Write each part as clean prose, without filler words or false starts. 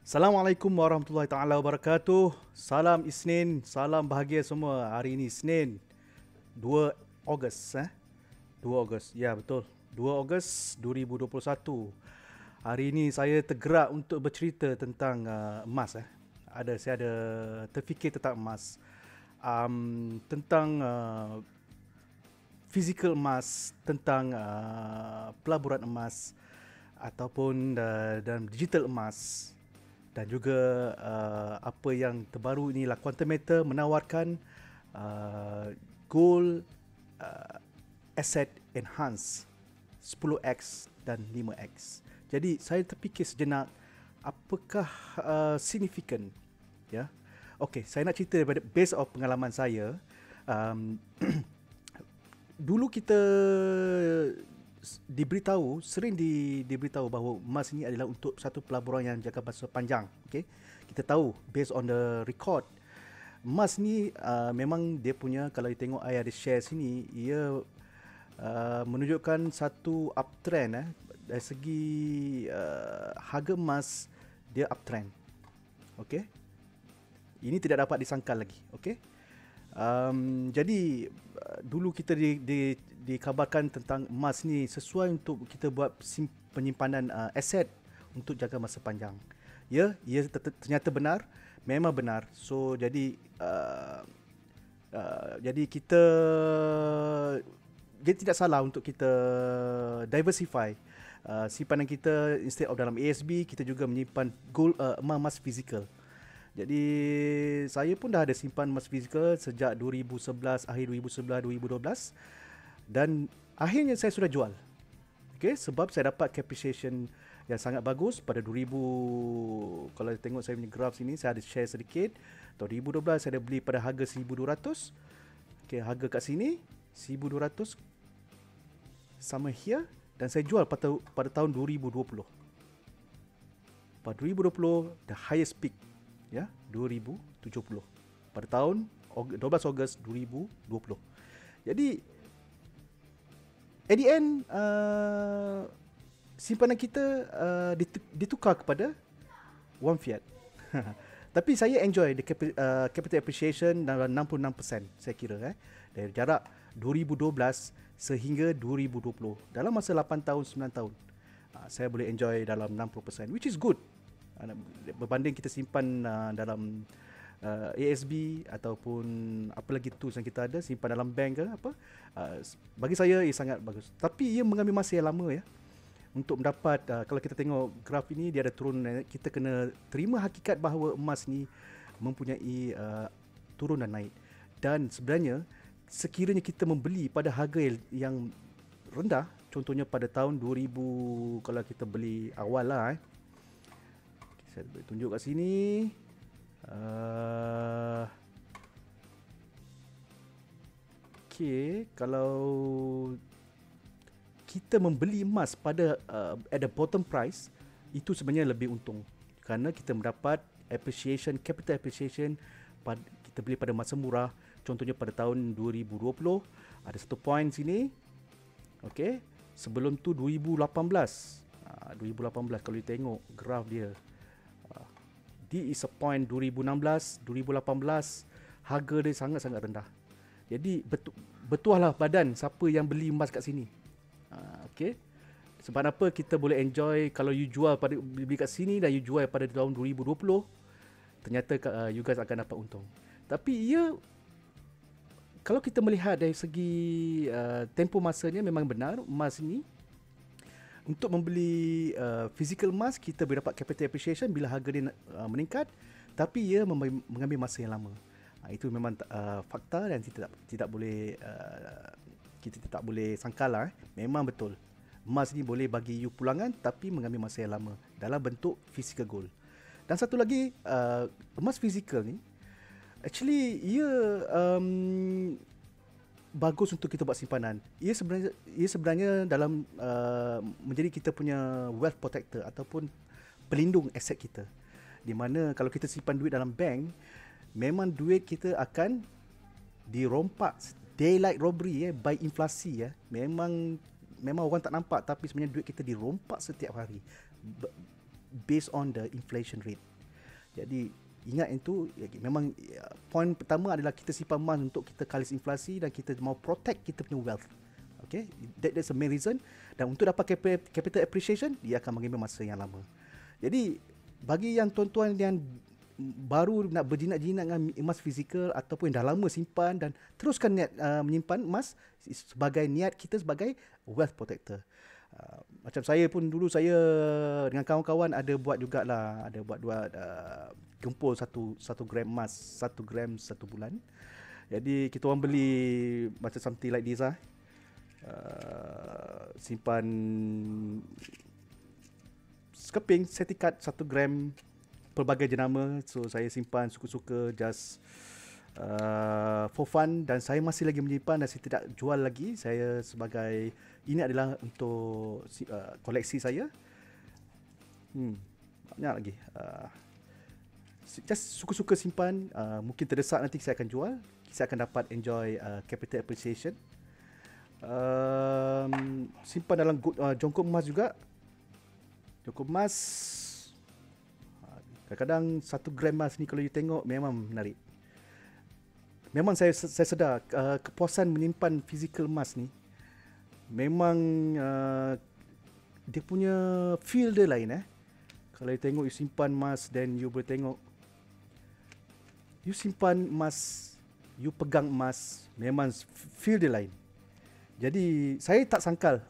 Assalamualaikum warahmatullahi taala wabarakatuh. Salam Isnin, salam bahagia semua. Hari ini Isnin 2 Ogos 2 Ogos. Ya betul. 2 Ogos 2021. Hari ini saya tergerak untuk bercerita tentang emas saya ada terfikir tentang emas. Tentang fizikal emas, tentang pelaburan emas ataupun dalam digital emas, dan juga apa yang terbaru inilah Quantum Matter menawarkan uh, gold uh, asset enhance 10x dan 5x. Jadi saya terfikir sejenak, apakah signifikan, ya. Okey, saya nak cerita daripada base of pengalaman saya. um, Dulu kita diberitahu bahawa emas ini adalah untuk satu pelaburan yang jangka masa panjang. Okay? Kita tahu based on the record, emas ni memang dia punya, kalau you tengok I ada share sini, ia menunjukkan satu uptrend dari segi harga emas, dia uptrend. Okay? Ini tidak dapat disangkal lagi. Okay? Jadi dulu kita dikabarkan tentang emas ni sesuai untuk kita buat penyimpanan aset untuk jaga masa panjang. Ya, ia ternyata benar, memang benar. So jadi jadi tidak salah untuk kita diversify simpanan kita. Instead of dalam ASB, kita juga menyimpan gold, emas fizikal. Jadi saya pun dah ada simpan emas fizikal sejak 2011, akhir 2011, 2012, dan akhirnya saya sudah jual. Okay, sebab saya dapat appreciation yang sangat bagus pada 2000. Kalau tengok saya punya graph sini, saya ada share sedikit. Tahun 2012 saya ada beli pada harga 1200. Okay, harga kat sini 1200 sama here, dan saya jual pada tahun 2020. Pada 2020 the highest peak, ya, 2070 pada tahun 12 Ogos 2020. Jadi at the end simpanan kita ditukar kepada wang fiat. Tapi saya enjoy the capital appreciation dalam 66% saya kira, dari jarak 2012 sehingga 2020. Dalam masa 8 tahun 9 tahun saya boleh enjoy dalam 60%, which is good. Berbanding kita simpan dalam ASB ataupun apa lagi tools yang kita ada, simpan dalam bank ke apa, bagi saya ia sangat bagus. Tapi ia mengambil masa yang lama, ya, untuk mendapat. Kalau kita tengok graf ini, dia ada turun. Kita kena terima hakikat bahawa emas ni mempunyai turun dan naik. Dan sebenarnya sekiranya kita membeli pada harga yang rendah, contohnya pada tahun 2000, kalau kita beli awal lah, saya boleh tunjuk kat sini. Okay, kalau kita membeli emas pada at the bottom price, itu sebenarnya lebih untung, kerana kita mendapat appreciation, capital appreciation kita beli pada masa murah. Contohnya pada tahun 2020 ada satu point sini. Okay, sebelum tu 2018 kalau you tengok graf dia, this is a point 2016, 2018 harga dia sangat-sangat rendah. Jadi betuahlah badan siapa yang beli emas kat sini. Okay. Sebab apa kita boleh enjoy kalau you jual pada beli kat sini dan you jual pada tahun 2020, ternyata you guys akan dapat untung. Tapi ia, kalau kita melihat dari segi tempoh masanya, memang benar emas ni untuk membeli physical emas, kita boleh dapat capital appreciation bila harga dia meningkat, tapi ia mengambil masa yang lama. Itu memang fakta dan tidak boleh kita tak boleh sangkal lah. Memang betul, emas ni boleh bagi you pulangan, tapi mengambil masa yang lama dalam bentuk physical gold. Dan satu lagi, emas physical ni actually ia bagus untuk kita buat simpanan. Ia sebenarnya dalam menjadi kita punya wealth protector ataupun pelindung aset kita. Di mana kalau kita simpan duit dalam bank, memang duit kita akan dirompak, daylight robbery by inflasi. Memang orang tak nampak, tapi sebenarnya duit kita dirompak setiap hari based on the inflation rate. Jadi ingat itu, memang poin pertama adalah kita simpan emas untuk kita kalis inflasi dan kita mau protect kita punya wealth. Okay, that's the main reason. Dan untuk dapat capital appreciation, dia akan mengambil masa yang lama. Jadi bagi yang tuan-tuan yang baru nak berjinak-jinak dengan emas fizikal ataupun dah lama simpan dan teruskan niat menyimpan emas sebagai niat kita sebagai wealth protector. Macam saya pun dulu, saya dengan kawan-kawan ada buat jugalah, ada buat kumpul satu gram emas, 1 gram 1 bulan. Jadi kita orang beli macam something like this lah. Simpan sekeping setikat 1 gram pelbagai jenama. So saya simpan suka-suka, just for fun, dan saya masih lagi menyimpan dan saya tidak jual lagi. Saya sebagai, ini adalah untuk koleksi saya. Banyak lagi. Just suka-suka simpan. Mungkin terdesak nanti saya akan jual. Saya akan dapat enjoy capital appreciation. Simpan dalam jongkok emas juga. Jongkok emas, kadang-kadang 1 gram emas ni kalau you tengok memang menarik. Memang saya sedar kepuasan menyimpan fizikal emas ni memang dia punya feel dia lain. Kalau you tengok, you simpan emas, then you boleh tengok, you simpan emas, you pegang emas, memang feel dia lain. Jadi saya tak sangkal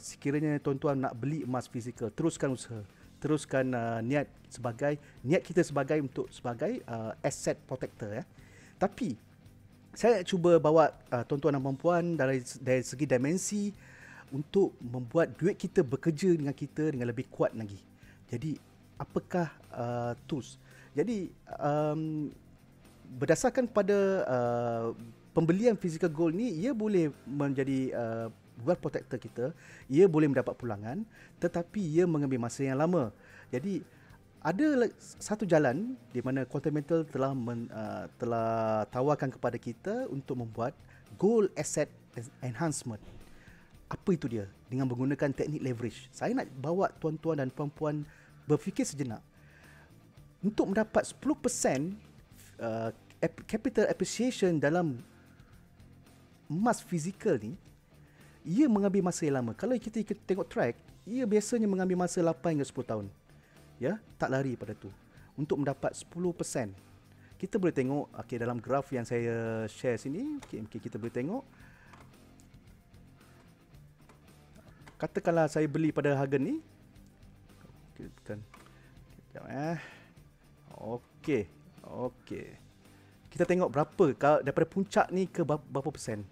sekiranya tuan-tuan nak beli emas fizikal, teruskan usaha, teruskan niat kita sebagai asset protector. Tapi saya cuba bawa tuan-tuan dan puan-puan dari segi dimensi untuk membuat duit kita bekerja dengan kita dengan lebih kuat lagi. Jadi apakah tools? Jadi berdasarkan pada pembelian physical gold ni, ia boleh menjadi wealth protector kita. Ia boleh mendapat pulangan, tetapi ia mengambil masa yang lama. Jadi ada satu jalan di mana Quantum Metal telah tawarkan kepada kita untuk membuat gold asset enhancement. Apa itu dia? Dengan menggunakan teknik leverage. Saya nak bawa tuan-tuan dan puan-puan berfikir sejenak. Untuk mendapat 10% capital appreciation dalam emas fizikal ni, ia mengambil masa yang lama. Kalau kita tengok track, ia biasanya mengambil masa 8 hingga 10 tahun. Ya, tak lari pada tu. Untuk mendapat 10%. Kita boleh tengok dalam graf yang saya share sini, kita boleh tengok. Katakanlah saya beli pada harga ni. Okey. Kita tengok berapa daripada puncak ni ke berapa persen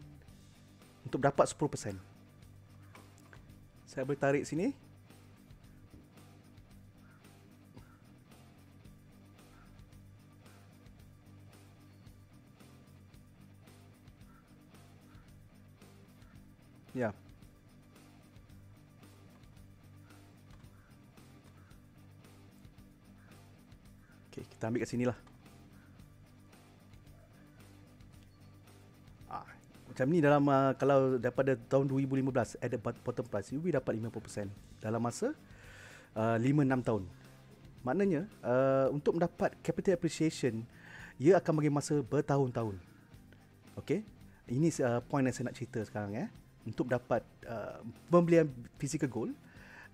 untuk dapat 10%. Saya boleh tarik sini. Ya. Okey, kita ambil kat sinilah. Macam ni dalam kalau daripada tahun 2015 at the bottom price, you dapat 50% dalam masa 5-6 tahun. Maknanya untuk mendapat capital appreciation, ia akan bagi masa bertahun-tahun. Okey, ini point yang saya nak cerita sekarang. Untuk dapat pembelian physical gold,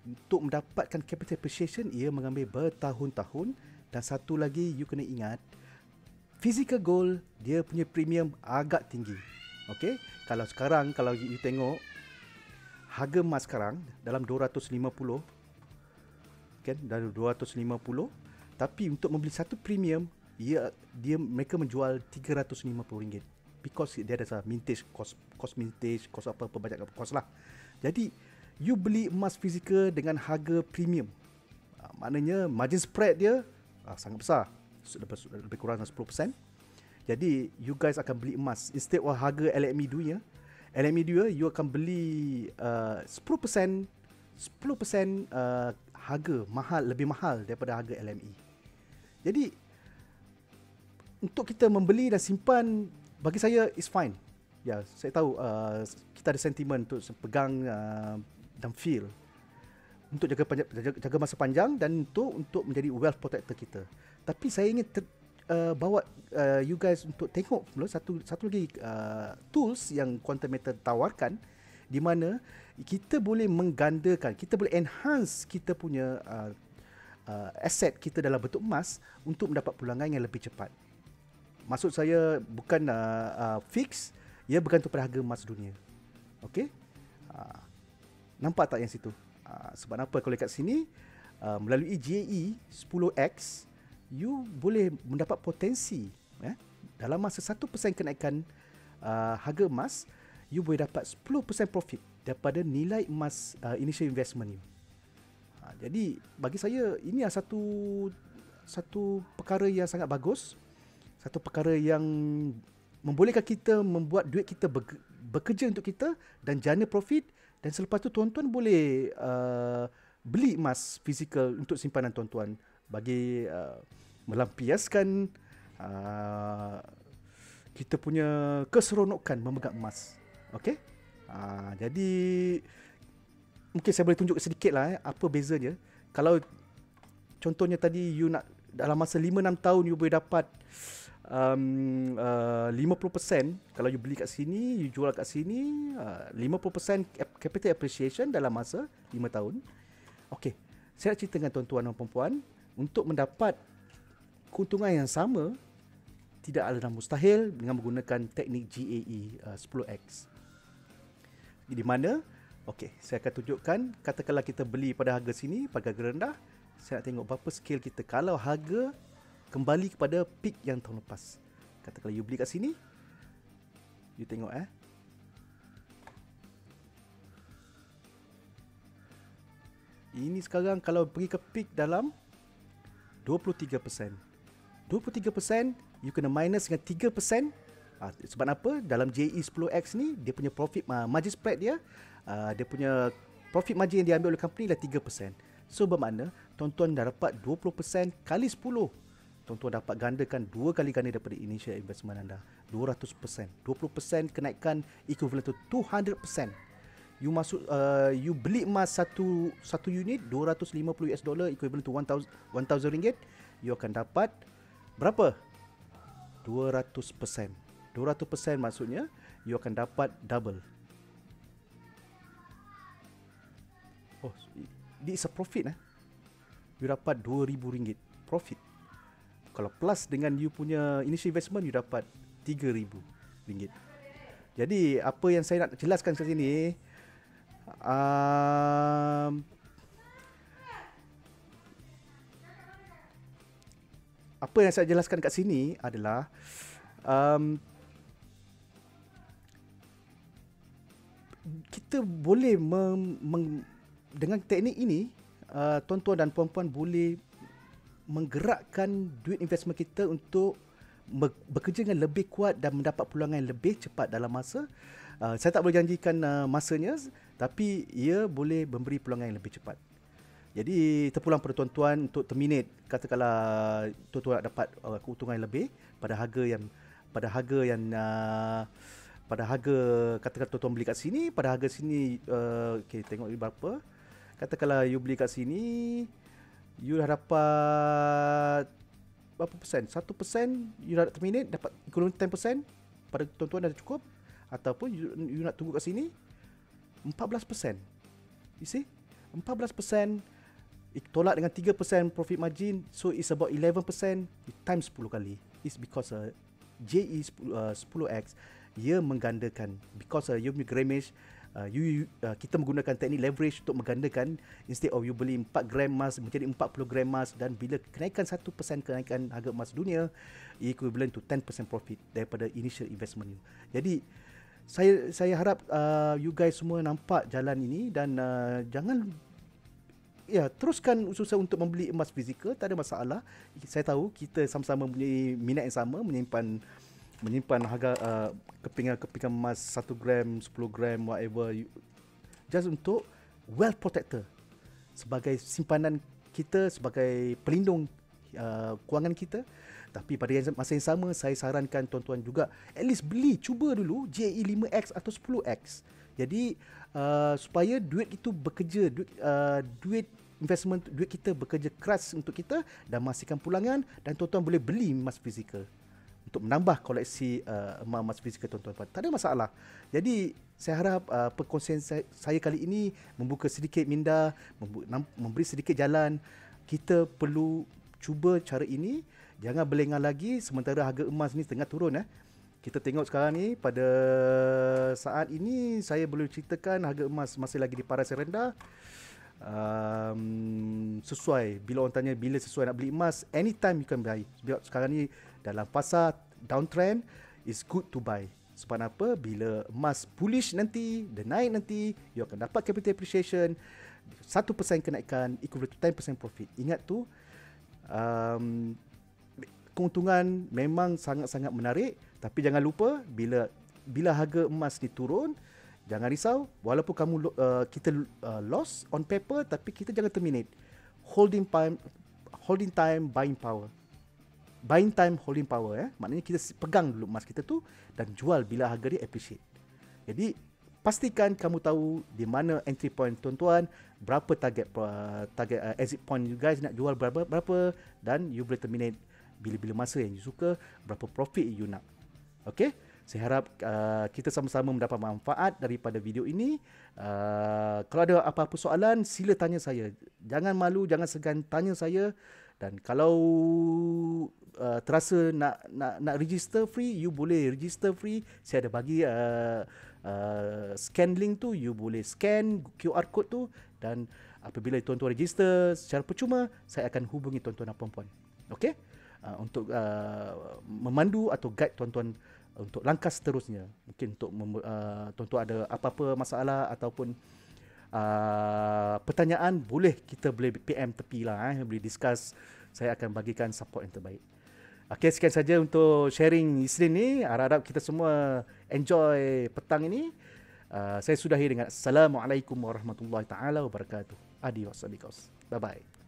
untuk mendapatkan capital appreciation, ia mengambil bertahun-tahun. Dan satu lagi, you kena ingat, physical gold dia punya premium agak tinggi. Okey, kalau sekarang kalau you tengok harga emas sekarang dalam 250, kan, dalam 250, tapi untuk membeli satu premium, mereka menjual RM350 because dia ada mintage cost mintage, cost apa banyak cost lah. Jadi you beli emas fizikal dengan harga premium, maknanya margin spread dia sangat besar, lebih kurang 10%. Jadi you guys akan beli emas instead of harga LME 2, you akan beli 10% harga lebih mahal daripada harga LME. Jadi untuk kita membeli dan simpan, bagi saya is fine. Ya, saya tahu kita ada sentimen untuk pegang dan feel. untuk jaga masa panjang dan untuk menjadi wealth protector kita. Tapi saya ingin bawa you guys untuk tengok pula satu lagi tools yang Quantum Meter tawarkan, di mana kita boleh menggandakan, kita boleh enhance kita punya aset kita dalam bentuk emas untuk mendapat pulangan yang lebih cepat. Maksud saya bukan fix, ia bergantung pada harga emas dunia. Okey? Nampak tak yang situ? Sebab apa kalau dekat sini melalui JE 10X you boleh mendapat potensi dalam masa 1% kenaikan harga emas, you boleh dapat 10% profit daripada nilai emas initial investment you. Jadi bagi saya ini adalah satu perkara yang sangat bagus, satu perkara yang membolehkan kita membuat duit kita bekerja untuk kita dan jana profit. Dan selepas tu tuan-tuan boleh beli emas fizikal untuk simpanan tuan-tuan bagi melampiaskan kita punya keseronokan memegang emas. Okey? Jadi mungkin saya boleh tunjuk sedikit lah apa bezanya. Kalau contohnya tadi you nak dalam masa 5-6 tahun you boleh dapat 50%. Kalau you beli kat sini, you jual kat sini, 50% capital appreciation dalam masa 5 tahun. Okey, saya nak cerita dengan tuan-tuan dan puan-puan, untuk mendapat keuntungan yang sama tidak adalah mustahil dengan menggunakan teknik GAE 10X. Di mana, okey, saya akan tunjukkan, katakanlah kita beli pada harga sini, pada harga rendah, saya nak tengok berapa scale kita kalau harga kembali kepada peak yang tahun lepas. Katakanlah you beli kat sini, you tengok ini sekarang kalau pergi ke peak dalam 23%. 23% you kena minus dengan 3%. Sebab apa? Dalam JE 10X ni dia punya profit margin spread dia punya profit margin yang diambil oleh company adalah 3%. So bermakna tuan-tuan dah dapat 20% kali 10. Tuan-tuan dapat gandakan 2 kali ganda daripada initial investment anda. 200%. 20% kenaikan equivalent to 200%. You you beli emas satu unit $250 equivalent to 1,000 ringgit, you akan dapat berapa? 200%. 200% maksudnya you akan dapat double. Oh, this is a profit You dapat RM2,000 profit. Kalau plus dengan you punya initial investment, you dapat RM3,000. Jadi apa yang saya nak jelaskan kat sini, apa yang saya jelaskan kat sini adalah kita boleh dengan teknik ini, tuan-tuan dan puan-puan boleh menggerakkan duit investment kita untuk bekerja dengan lebih kuat dan mendapat pulangan yang lebih cepat dalam masa. Saya tak boleh janjikan masanya, tapi ia boleh memberi pulangan yang lebih cepat. Jadi terpulang pada tuan-tuan untuk terminate. Katakanlah tuan-tuan nak dapat keuntungan yang lebih pada harga katakan tuan-tuan beli kat sini, pada harga sini okey, tengok berapa. Katakanlah you beli kat sini, you dah dapat berapa persen? 1% you dah terminate, dapat equivalent 10%. Pada tuan-tuan dah cukup. Ataupun you nak tunggu kat sini 14%. You see? 14% tolak dengan 3% profit margin, so it's about 11%. You times 10 kali. It's because JE 10X ia menggandakan, because you punya grammage, kita menggunakan teknik leverage untuk menggandakan. Instead of you beli 4 gram emas menjadi 40 gram emas, dan bila kenaikan 1% kenaikan harga emas dunia, equivalent to 10% profit daripada initial investment you. Jadi saya harap you guys semua nampak jalan ini, dan jangan teruskan usaha untuk membeli emas fizikal, tak ada masalah. Saya tahu kita sama-sama mempunyai minat yang sama menyimpan harga kepingan emas 1 gram, 10 gram, whatever, just untuk wealth protector, sebagai simpanan kita, sebagai pelindung kewangan kita. Tapi pada masa yang sama, saya sarankan tuan-tuan juga at least cuba dulu JE 5X atau 10X. Jadi supaya duit itu bekerja, duit investment, duit kita bekerja keras untuk kita dan menghasilkan pulangan, dan tuan-tuan boleh beli emas fizikal untuk menambah koleksi emas fizikal tuan-tuan. Tak ada masalah. Jadi saya harap perkongsian saya kali ini membuka sedikit minda, memberi sedikit jalan. Kita perlu cuba cara ini, jangan berlengah lagi sementara harga emas ni tengah turun. Kita tengok sekarang ni, pada saat ini saya boleh ceritakan harga emas masih lagi di paras yang rendah. Sesuai, bila orang tanya bila sesuai nak beli emas, anytime you can buy. Sebab sekarang ni dalam fasa downtrend, is good to buy. Sebab apa? Bila emas bullish nanti, dia naik nanti, you akan dapat capital appreciation. 1% kenaikan equal to 10% profit. Ingat tu, keuntungan memang sangat-sangat menarik, tapi jangan lupa bila harga emas ni turun, jangan risau. Walaupun kita loss on paper, tapi kita jangan terminate. Holding time, buying power. Buying time, holding power. Maknanya kita pegang dulu emas kita tu dan jual bila harga dia appreciate. Jadi pastikan kamu tahu di mana entry point tuan-tuan, berapa target exit point you guys nak jual berapa, dan you boleh terminate bila-bila masa yang you suka, berapa profit you nak. Okay? Saya harap kita sama-sama mendapat manfaat daripada video ini. Kalau ada apa-apa soalan, sila tanya saya. Jangan malu, jangan segan tanya saya. Dan kalau terasa nak register free, you boleh register free. Saya ada bagi scan link tu, you boleh scan QR code tu, dan apabila tuan-tuan register secara percuma, saya akan hubungi tuan-tuan dan puan-puan. Okey? Untuk memandu atau guide tuan-tuan untuk langkah seterusnya. Mungkin untuk tuan-tuan ada apa-apa masalah ataupun pertanyaan, kita boleh PM tepi lah, boleh discuss. Saya akan bagikan support yang terbaik. Okey, sekian saja untuk sharing Isnin ni. Harap kita semua enjoy petang ini. Saya sudahi dengan Assalamualaikum warahmatullahi taala wabarakatuh. Adios amigos. Bye bye.